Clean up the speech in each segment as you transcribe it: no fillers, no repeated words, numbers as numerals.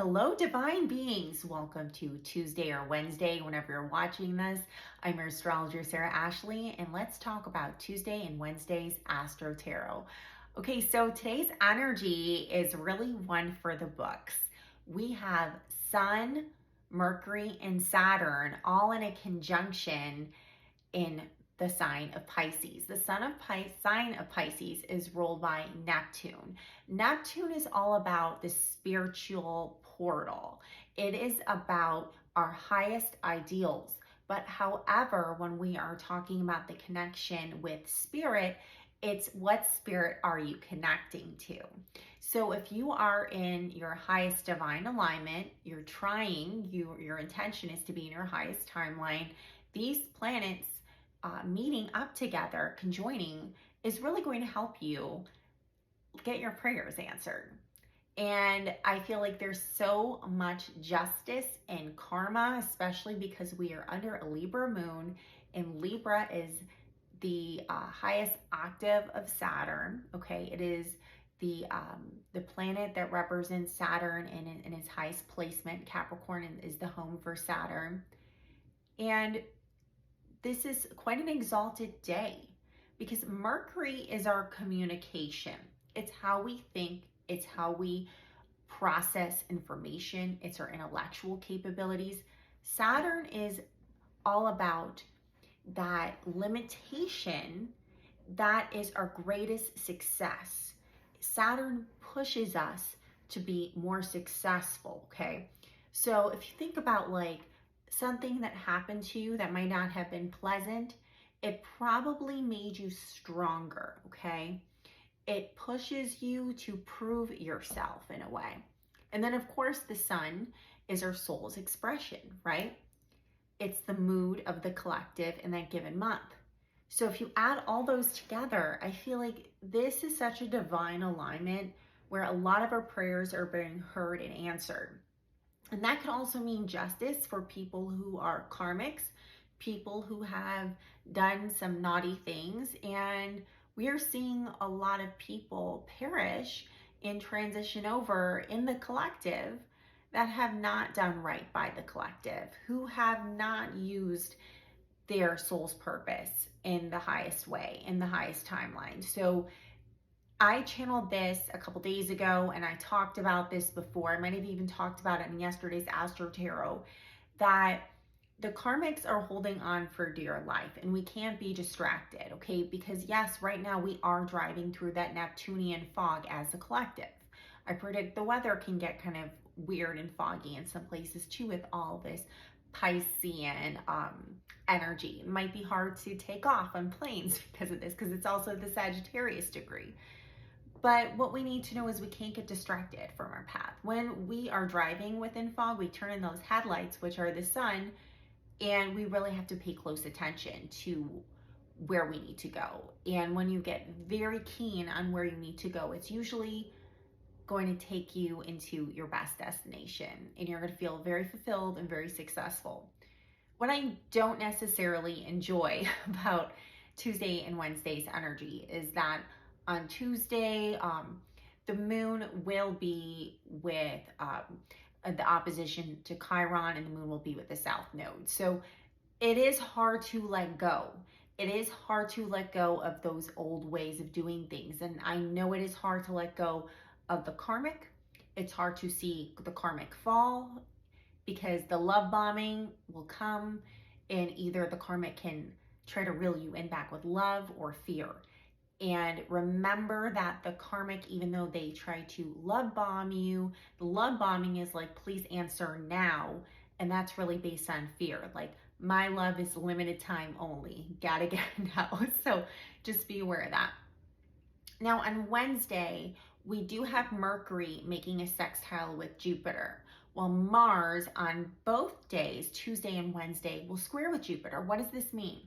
Hello, divine beings. Welcome to Tuesday or Wednesday, whenever you're watching this. I'm your astrologer, Sarah Ashley, and let's talk about Tuesday and Wednesday's AstroTarot. Okay, so today's energy is really one for the books. We have Sun, Mercury, and Saturn all in a conjunction in the sign of Pisces. The sign of Pisces is ruled by Neptune. Neptune is all about the spiritual portal. It is about our highest ideals. But however, when we are talking about the connection with spirit, it's what spirit are you connecting to? So if you are in your highest divine alignment, you're trying, your intention is to be in your highest timeline, these planets meeting up together, conjoining, is really going to help you get your prayers answered. And I feel like there's so much justice and karma, especially because we are under a Libra moon, and Libra is the highest octave of Saturn. Okay, it is the planet that represents Saturn in its highest placement. Capricorn is the home for Saturn, and this is quite an exalted day because Mercury is our communication. It's how we think, it's how we process information, it's our intellectual capabilities. Saturn is all about that limitation that is our greatest success. Saturn pushes us to be more successful, okay? So if you think about like something that happened to you that might not have been pleasant, it probably made you stronger, okay? It pushes you to prove yourself in a way. And then of course the sun is our soul's expression, right? It's the mood of the collective in that given month. So if you add all those together, I feel like this is such a divine alignment where a lot of our prayers are being heard and answered. And that can also mean justice for people who are karmics, people who have done some naughty things. And we are seeing a lot of people perish and transition over in the collective that have not done right by the collective, who have not used their soul's purpose in the highest way, in the highest timeline. So I channeled this a couple days ago and I talked about this before. I might have even talked about it in yesterday's AstroTarot, that the karmics are holding on for dear life and we can't be distracted, okay? Because yes, right now we are driving through that Neptunian fog as a collective. I predict the weather can get kind of weird and foggy in some places too with all this Piscean energy. It might be hard to take off on planes because of this, because it's also the Sagittarius degree. But what we need to know is we can't get distracted from our path. When we are driving within fog, we turn in those headlights, which are the sun, and we really have to pay close attention to where we need to go. And when you get very keen on where you need to go, it's usually going to take you into your best destination, and you're going to feel very fulfilled and very successful. What I don't necessarily enjoy about Tuesday and Wednesday's energy is that on Tuesday, the moon will be with the opposition to Chiron, and the moon will be with the south node. So it is hard to let go. It is hard to let go of those old ways of doing things. And I know it is hard to let go of the karmic. It's hard to see the karmic fall because the love bombing will come, and either the karmic can try to reel you in back with love or fear. And remember that the karmic, even though they try to love bomb you, the love bombing is like, please answer now. And that's really based on fear. Like, my love is limited time only. Gotta get it now. So just be aware of that. Now on Wednesday, we do have Mercury making a sextile with Jupiter, while Mars on both days, Tuesday and Wednesday, will square with Jupiter. What does this mean?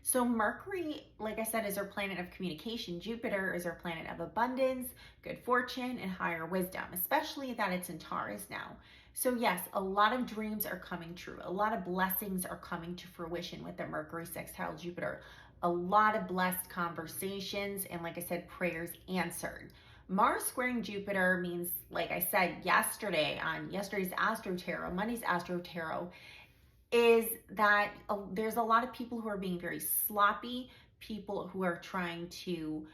So Mercury, like I said, is our planet of communication. Jupiter is our planet of abundance, good fortune, and higher wisdom, especially that it's in Taurus now. So yes, a lot of dreams are coming true. A lot of blessings are coming to fruition with the Mercury sextile Jupiter. A lot of blessed conversations and, like I said, prayers answered. Mars squaring Jupiter means, like I said yesterday on yesterday's AstroTarot, Monday's AstroTarot, is that there's a lot of people who are being very sloppy, people who are trying to,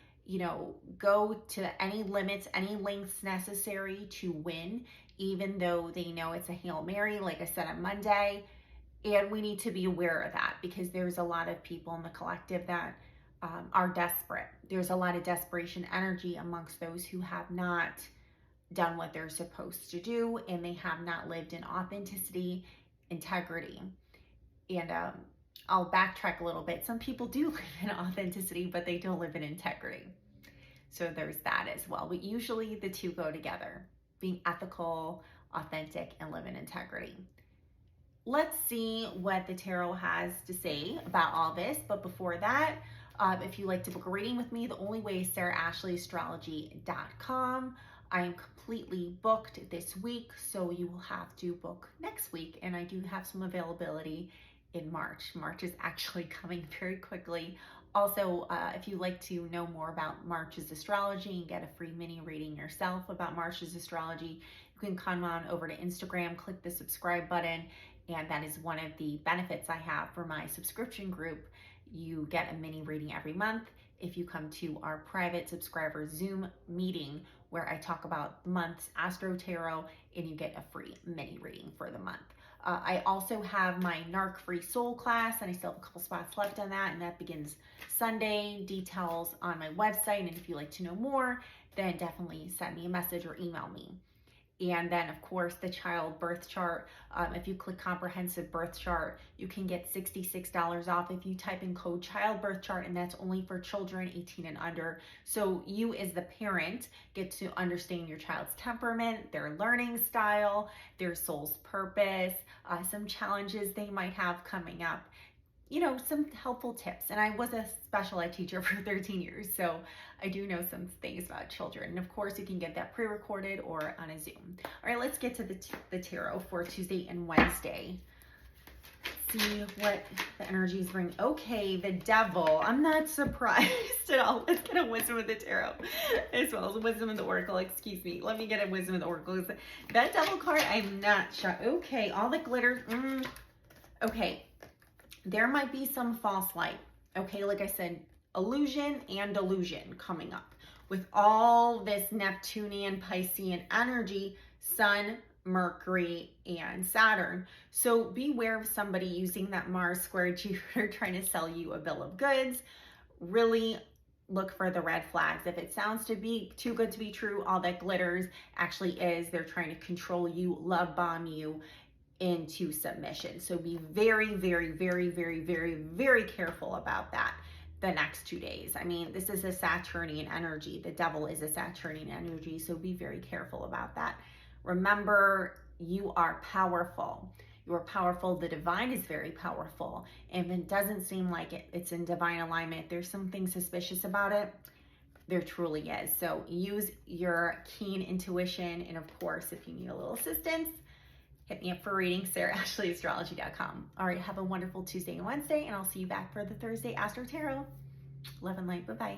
go to any limits, any lengths necessary to win, even though they know it's a Hail Mary, like I said on Monday. And we need to be aware of that because there's a lot of people in the collective that are desperate. There's a lot of desperation energy amongst those who have not done what they're supposed to do, and they have not lived in authenticity, integrity. And I'll backtrack a little bit. Some people do live in authenticity, but they don't live in integrity. So there's that as well. But usually the two go together, being ethical, authentic, and live in integrity. Let's see what the tarot has to say about all this. But before that, if you'd like to book a reading with me, the only way is SarahAshleyAstrology.com. I am completely booked this week, so you will have to book next week. And I do have some availability in March. March is actually coming very quickly. Also, if you'd like to know more about March's astrology and get a free mini reading yourself about March's astrology, you can come on over to Instagram, click the subscribe button, and that is one of the benefits I have for my subscription group. You get a mini reading every month if you come to our private subscriber Zoom meeting where I talk about the month's Astro Tarot, and you get a free mini reading for the month. I also have my NARC Free Soul class, and I still have a couple spots left on that, and that begins Sunday. Details on my website, and if you'd like to know more, then definitely send me a message or email me. And then, of course, the child birth chart. If you click comprehensive birth chart, you can get $66 off if you type in code child birth chart, and that's only for children 18 and under. So you as the parent get to understand your child's temperament, their learning style, their soul's purpose, some challenges they might have coming up, some helpful tips. And I was a special ed teacher for 13 years, so I do know some things about children. And of course, you can get that pre-recorded or on a Zoom. All right, let's get to the tarot for Tuesday and Wednesday. See what the energies bring. Okay, the Devil. I'm not surprised at all. Let's get a Wisdom of the Tarot as well as a Wisdom of the Oracle. Excuse me. Let me get a Wisdom of the Oracle. That Devil card, I'm not sure. Okay, all the glitter. Okay. There might be some false light. Okay, like I said, illusion and delusion coming up. With all this Neptunian, Piscean energy, Sun, Mercury, and Saturn. So beware of somebody using that Mars square Jupiter trying to sell you a bill of goods. Really look for the red flags. If it sounds to be too good to be true, all that glitters actually is. They're trying to control you, love bomb you into submission. So be very, very, very, very, very, very careful about that the next 2 days. I mean, this is a Saturnian energy. The Devil is a Saturnian energy, so be very careful about that. Remember, you are powerful. You are powerful. The divine is very powerful. And if it doesn't seem like it's in divine alignment, there's something suspicious about it. There truly is. So use your keen intuition. And of course, if you need a little assistance, hit me up for reading, SarahAshleyAstrology.com. All right, have a wonderful Tuesday and Wednesday, and I'll see you back for the Thursday Astro Tarot. Love and light. Bye-bye.